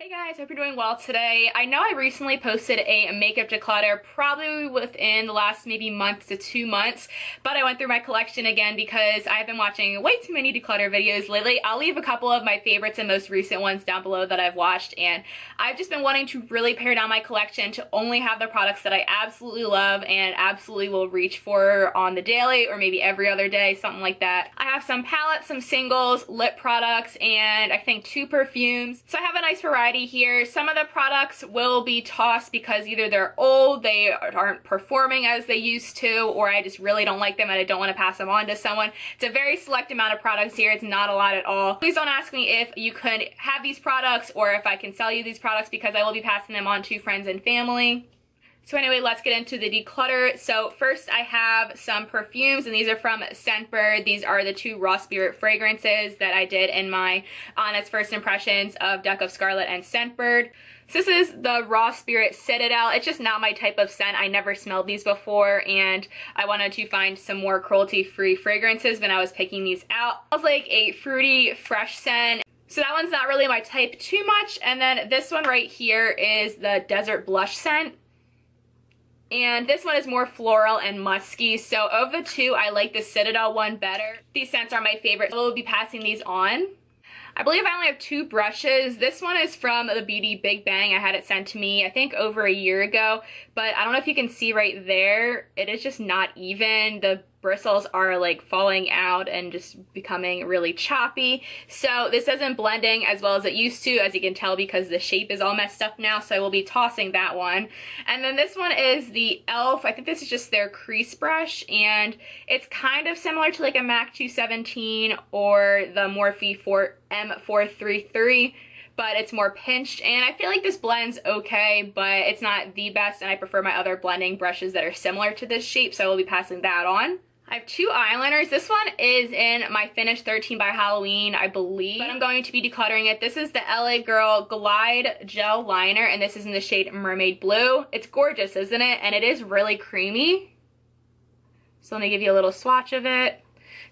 Hey guys, hope you're doing well today. I know I recently posted a makeup declutter probably within the last maybe month to 2 months, but I went through my collection again because I've been watching way too many declutter videos lately. I'll leave a couple of my favorites and most recent ones down below that I've watched, and I've just been wanting to really pare down my collection to only have the products that I absolutely love and absolutely will reach for on the daily or maybe every other day, something like that. I have some palettes, some singles, lip products, and I think 2 perfumes. So I have a nice variety here. Some of the products will be tossed because either they're old, they aren't performing as they used to, or I just really don't like them and I don't want to pass them on to someone. It's a very select amount of products here. It's not a lot at all. Please don't ask me if you could have these products or if I can sell you these products because I will be passing them on to friends and family. So anyway, let's get into the declutter. So first I have some perfumes, and these are from Scentbird. These are the 2 raw spirit fragrances that I did in my honest first impressions of Deck of Scarlet and Scentbird. So this is the Raw Spirit Citadelle. It's just not my type of scent. I never smelled these before, and I wanted to find some more cruelty-free fragrances when I was picking these out. It smells like a fruity, fresh scent. So that one's not really my type too much. And then this one right here is the Desert Blush scent. And this one is more floral and musky. So of the 2, I like the Citadelle one better. These scents are my favorite. I will be passing these on. I believe I only have 2 brushes. This one is from the BeautyBigBang. I had it sent to me, I think, over a year ago. But I don't know if you can see right there. It is just not even. The bristles are like falling out and just becoming really choppy. So this isn't blending as well as it used to, as you can tell, because the shape is all messed up now. So I will be tossing that one. And then this one is the e.l.f. I think this is just their crease brush, and it's kind of similar to like a MAC 217 or the Morphe M433. But it's more pinched, and I feel like this blends okay, but it's not the best, and I prefer my other blending brushes that are similar to this shape, so I will be passing that on. I have 2 eyeliners. This one is in my Finish 13 by Halloween, I believe, but I'm going to be decluttering it. This is the LA Girl Glide Gel Liner, and this is in the shade Mermaid Blue. It's gorgeous, isn't it? And it is really creamy. So let me give you a little swatch of it.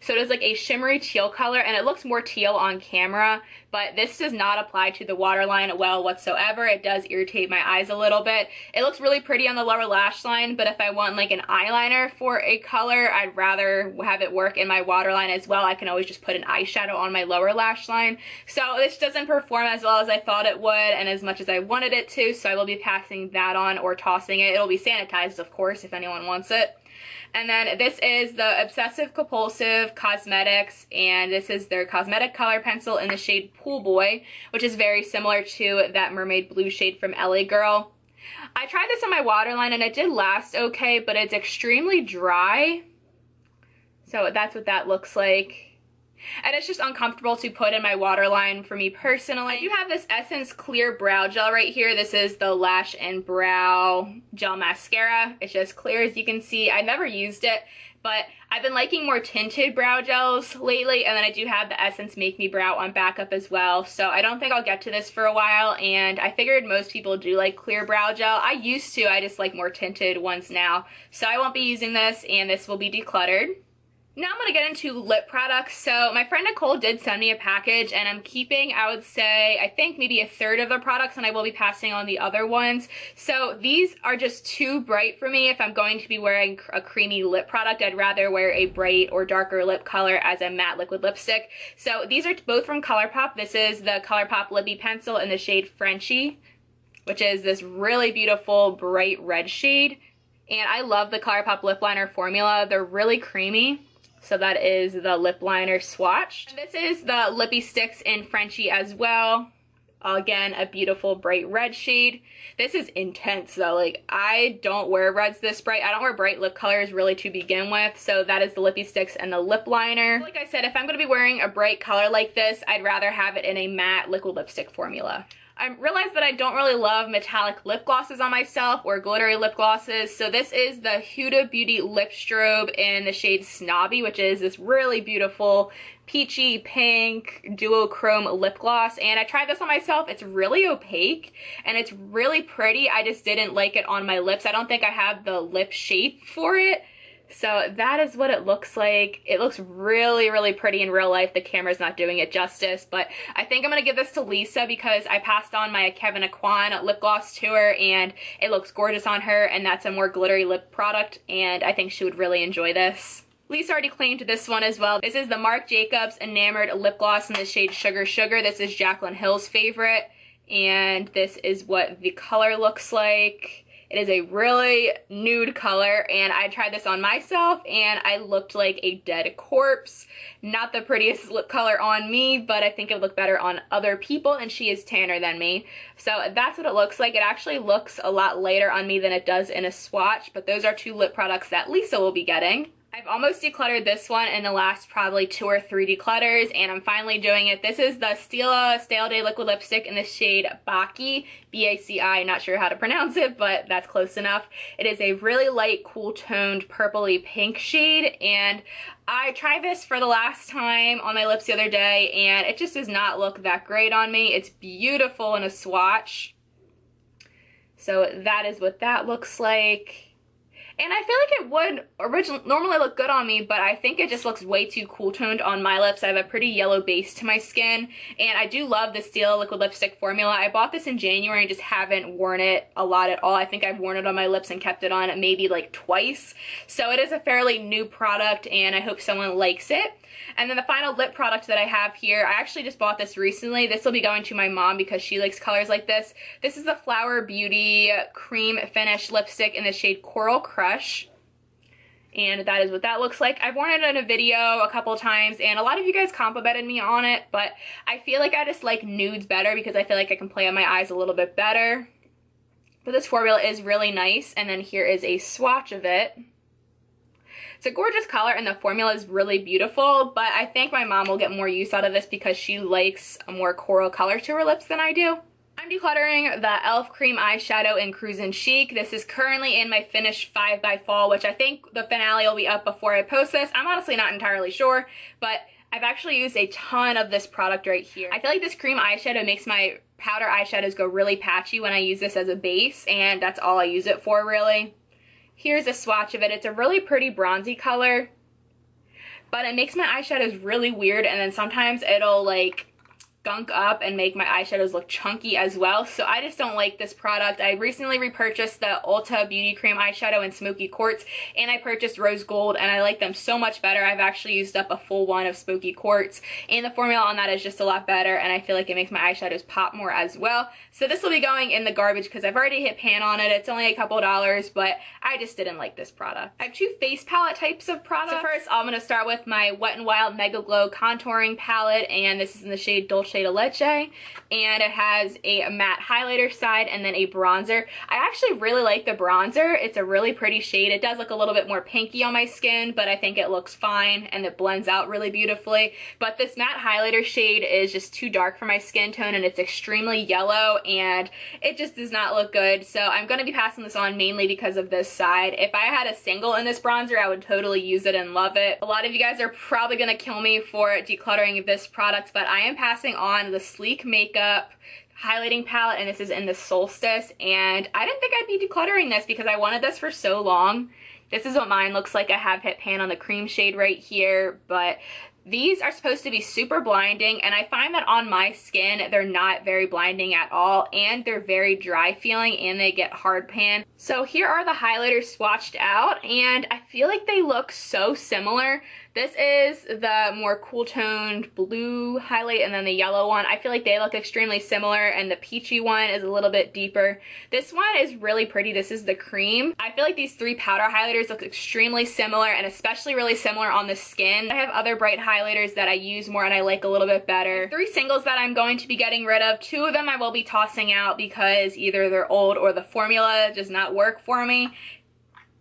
So it is like a shimmery teal color, and it looks more teal on camera, but this does not apply to the waterline well whatsoever. It does irritate my eyes a little bit. It looks really pretty on the lower lash line, but if I want like an eyeliner for a color, I'd rather have it work in my waterline as well. I can always just put an eyeshadow on my lower lash line. So this doesn't perform as well as I thought it would and as much as I wanted it to, so I will be passing that on or tossing it. It'll be sanitized, of course, if anyone wants it. And then this is the Obsessive Compulsive Cosmetics, and this is their cosmetic color pencil in the shade Pool Boy, which is very similar to that Mermaid Blue shade from LA Girl. I tried this on my waterline and it did last okay, but it's extremely dry. So that's what that looks like. And it's just uncomfortable to put in my waterline for me personally. I do have this Essence Clear Brow Gel right here. This is the Lash and Brow Gel Mascara. It's just clear, as you can see. I never used it, but I've been liking more tinted brow gels lately, and then I do have the Essence Make Me Brow on backup as well. So I don't think I'll get to this for a while, and I figured most people do like clear brow gel. I used to, I just like more tinted ones now. So I won't be using this, and this will be decluttered. Now I'm going to get into lip products. So my friend Nicole did send me a package, and I'm keeping, I would say, I think maybe a third of the products, and I will be passing on the other ones. So these are just too bright for me. If I'm going to be wearing a creamy lip product, I'd rather wear a bright or darker lip color as a matte liquid lipstick. So these are both from Colourpop. This is the Colourpop Lippie pencil in the shade Frenchie, which is this really beautiful bright red shade. And I love the Colourpop lip liner formula. They're really creamy. So that is the lip liner swatch. And this is the Lippie Stix in Frenchie as well. Again, a beautiful bright red shade. This is intense though. Like, I don't wear reds this bright. I don't wear bright lip colors really to begin with. So that is the Lippie Stix and the lip liner. Like I said, if I'm going to be wearing a bright color like this, I'd rather have it in a matte liquid lipstick formula. I realized that I don't really love metallic lip glosses on myself or glittery lip glosses, so this is the Huda Beauty Lip Strobe in the shade Snobby, which is this really beautiful peachy pink duochrome lip gloss, and I tried this on myself. It's really opaque and it's really pretty. I just didn't like it on my lips. I don't think I have the lip shape for it. So that is what it looks like. It looks really, really pretty in real life. The camera's not doing it justice, but I think I'm going to give this to Lisa because I passed on my Kevin Aquan lip gloss to her and it looks gorgeous on her, and that's a more glittery lip product, and I think she would really enjoy this. Lisa already claimed this one as well. This is the Marc Jacobs Enamored Lip Gloss in the shade Sugar Sugar. This is Jaclyn Hill's favorite, and this is what the color looks like. It is a really nude color, and I tried this on myself, and I looked like a dead corpse. Not the prettiest lip color on me, but I think it would look better on other people, and she is tanner than me. So that's what it looks like. It actually looks a lot lighter on me than it does in a swatch, but those are two lip products that Lisa will be getting. I've almost decluttered this one in the last probably 2 or 3 declutters, and I'm finally doing it. This is the Stila Stale Day Liquid Lipstick in the shade Baki, B-A-C-I, not sure how to pronounce it, but that's close enough. It is a really light, cool-toned, purpley pink shade, and I tried this for the last time on my lips the other day, and it just does not look that great on me. It's beautiful in a swatch. So that is what that looks like. And I feel like it would normally look good on me, but I think it just looks way too cool toned on my lips. I have a pretty yellow base to my skin, and I do love the Stila liquid lipstick formula. I bought this in January and just haven't worn it a lot at all. I think I've worn it on my lips and kept it on maybe like twice. So it is a fairly new product, and I hope someone likes it. And then the final lip product that I have here, I actually just bought this recently. This will be going to my mom because she likes colors like this. This is the Flower Beauty Cream Finish Lipstick in the shade Coral Crush. And that is what that looks like. I've worn it in a video a couple times, and a lot of you guys complimented me on it, but I feel like I just like nudes better because I feel like I can play on my eyes a little bit better. But this formula is really nice, and then here is a swatch of it. It's a gorgeous color, and the formula is really beautiful, but I think my mom will get more use out of this because she likes a more coral color to her lips than I do. I'm decluttering the e.l.f. Cream Eyeshadow in Cruisin' Chic. This is currently in my finished 5 by Fall, which I think the finale will be up before I post this. I'm honestly not entirely sure, but I've actually used a ton of this product right here. I feel like this cream eyeshadow makes my powder eyeshadows go really patchy when I use this as a base, and that's all I use it for, really. Here's a swatch of it. It's a really pretty bronzy color, but it makes my eyeshadows really weird, and then sometimes it'll like gunk up and make my eyeshadows look chunky as well. So I just don't like this product. I recently repurchased the Ulta Beauty Cream Eyeshadow in Smoky Quartz, and I purchased Rose Gold, and I like them so much better. I've actually used up a full one of Smoky Quartz, and the formula on that is just a lot better, and I feel like it makes my eyeshadows pop more as well. So this will be going in the garbage because I've already hit pan on it. It's only a couple dollars, but I just didn't like this product. I have 2 face palette types of products. So first, I'm going to start with my Wet n Wild Mega Glow Contouring Palette, and this is in the shade Dolce de Leche, and it has a matte highlighter side and then a bronzer. I actually really like the bronzer. It's a really pretty shade. It does look a little bit more pinky on my skin, but I think it looks fine and it blends out really beautifully. But this matte highlighter shade is just too dark for my skin tone, and it's extremely yellow, and it just does not look good. So I'm going to be passing this on mainly because of this side. If I had a single in this bronzer, I would totally use it and love it. A lot of you guys are probably going to kill me for decluttering this product, but I am passing on the Sleek Makeup highlighting palette, and this is in the Solstice, and I didn't think I'd be decluttering this because I wanted this for so long. This is what mine looks like. I have hit pan on the cream shade right here, but these are supposed to be super blinding, and I find that on my skin they're not very blinding at all, and they're very dry feeling, and they get hard pan. So here are the highlighters swatched out, and I feel like they look so similar. This is the more cool toned blue highlight, and then the yellow one. I feel like they look extremely similar, and the peachy one is a little bit deeper. This one is really pretty. This is the cream. I feel like these 3 powder highlighters look extremely similar, and especially really similar on the skin. I have other bright highlighters that I use more and I like a little bit better. 3 singles that I'm going to be getting rid of. 2 of them I will be tossing out because either they're old or the formula does not work for me,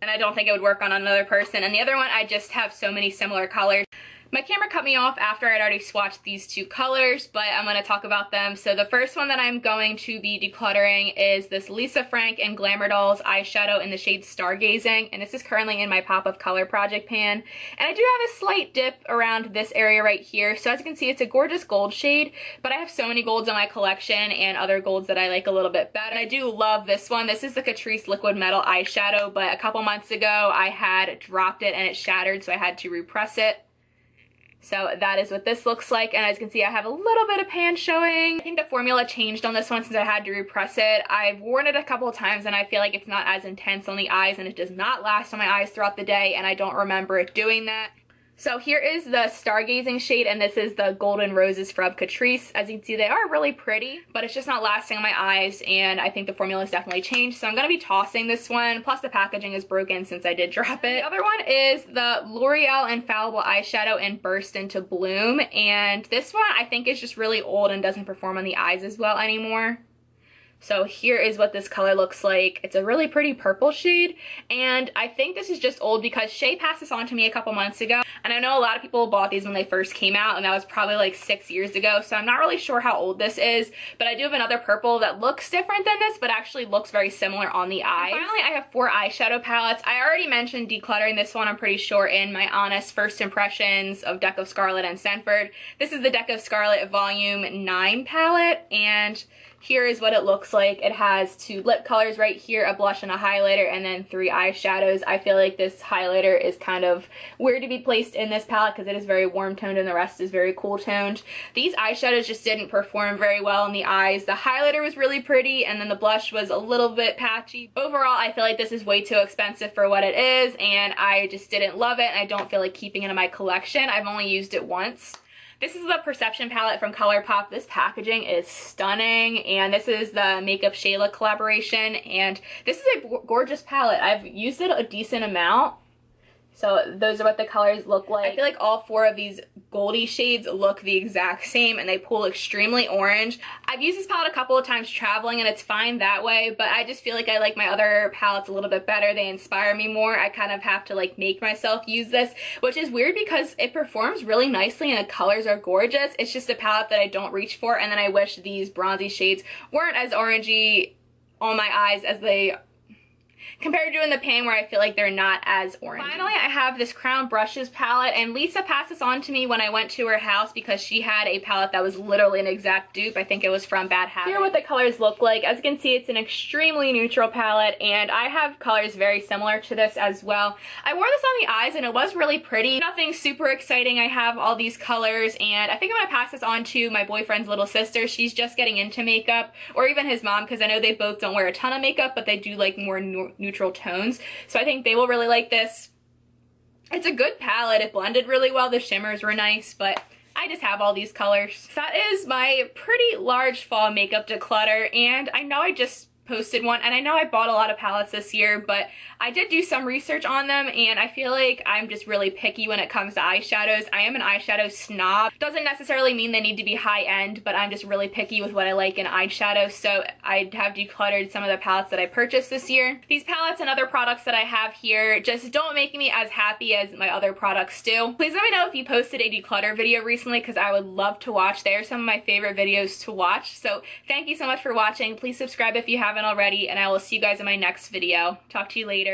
and I don't think it would work on another person. And the other one, I just have so many similar colors. My camera cut me off after I'd already swatched these two colors, but I'm going to talk about them. So the first one that I'm going to be decluttering is this Lisa Frank and Glamour Dolls eyeshadow in the shade Stargazing, and this is currently in my Pop of Color project pan. And I do have a slight dip around this area right here, so as you can see it's a gorgeous gold shade, but I have so many golds in my collection and other golds that I like a little bit better. And I do love this one. This is the Catrice Liquid Metal eyeshadow, but a couple months ago I had dropped it and it shattered, so I had to repress it. So that is what this looks like, and as you can see I have a little bit of pan showing. I think the formula changed on this one since I had to repress it. I've worn it a couple of times and I feel like it's not as intense on the eyes, and it does not last on my eyes throughout the day, and I don't remember it doing that. So here is the Stargazing shade, and this is the Golden Roses from Catrice. As you can see, they are really pretty, but it's just not lasting on my eyes, and I think the formula has definitely changed, so I'm going to be tossing this one, plus the packaging is broken since I did drop it. The other one is the L'Oreal Infallible eyeshadow in Burst Into Bloom, and this one I think is just really old and doesn't perform on the eyes as well anymore. So here is what this color looks like. It's a really pretty purple shade, and I think this is just old because Shay passed this on to me a couple months ago, and I know a lot of people bought these when they first came out, and that was probably like 6 years ago, so I'm not really sure how old this is, but I do have another purple that looks different than this, but actually looks very similar on the eyes. And finally, I have 4 eyeshadow palettes. I already mentioned decluttering this one, I'm pretty sure, in my honest first impressions of Deck of Scarlet and Scentbird. This is the Deck of Scarlet Volume 9 palette, and here is what it looks like. It has 2 lip colors right here, a blush and a highlighter, and then 3 eyeshadows. I feel like this highlighter is kind of weird to be placed in this palette because it is very warm toned and the rest is very cool toned. These eyeshadows just didn't perform very well in the eyes. The highlighter was really pretty, and then the blush was a little bit patchy. Overall, I feel like this is way too expensive for what it is, and I just didn't love it, and I don't feel like keeping it in my collection. I've only used it once. This is the Perception palette from Colourpop. This packaging is stunning, and this is the Makeup Shayla collaboration, and this is a gorgeous palette. I've used it a decent amount. So those are what the colors look like. I feel like all 4 of these Goldie shades look the exact same, and they pull extremely orange. I've used this palette a couple of times traveling, and it's fine that way, but I just feel like I like my other palettes a little bit better. They inspire me more. I kind of have to like make myself use this, which is weird because it performs really nicely and the colors are gorgeous. It's just a palette that I don't reach for, and then I wish these bronzy shades weren't as orangey on my eyes as they compared to in the pan, where I feel like they're not as orange. Finally, I have this Crown Brushes palette, and Lisa passed this on to me when I went to her house because she had a palette that was literally an exact dupe. I think it was from Bad Habit. Here are what the colors look like. As you can see, it's an extremely neutral palette, and I have colors very similar to this as well. I wore this on the eyes, and it was really pretty. Nothing super exciting. I have all these colors, and I think I'm gonna pass this on to my boyfriend's little sister. She's just getting into makeup, or even his mom, because I know they both don't wear a ton of makeup, but they do like more neutral tones, so I think they will really like this. It's a good palette. It blended really well. The shimmers were nice, but I just have all these colors. So that is my pretty large fall makeup declutter, and I know I just posted one, and I know I bought a lot of palettes this year, but I did do some research on them, and I feel like I'm just really picky when it comes to eyeshadows. I am an eyeshadow snob. Doesn't necessarily mean they need to be high-end, but I'm just really picky with what I like in eyeshadow, so I have decluttered some of the palettes that I purchased this year. These palettes and other products that I have here just don't make me as happy as my other products do. Please let me know if you posted a declutter video recently, because I would love to watch. They are some of my favorite videos to watch, so thank you so much for watching. Please subscribe if you haven't already, and I will see you guys in my next video. Talk to you later.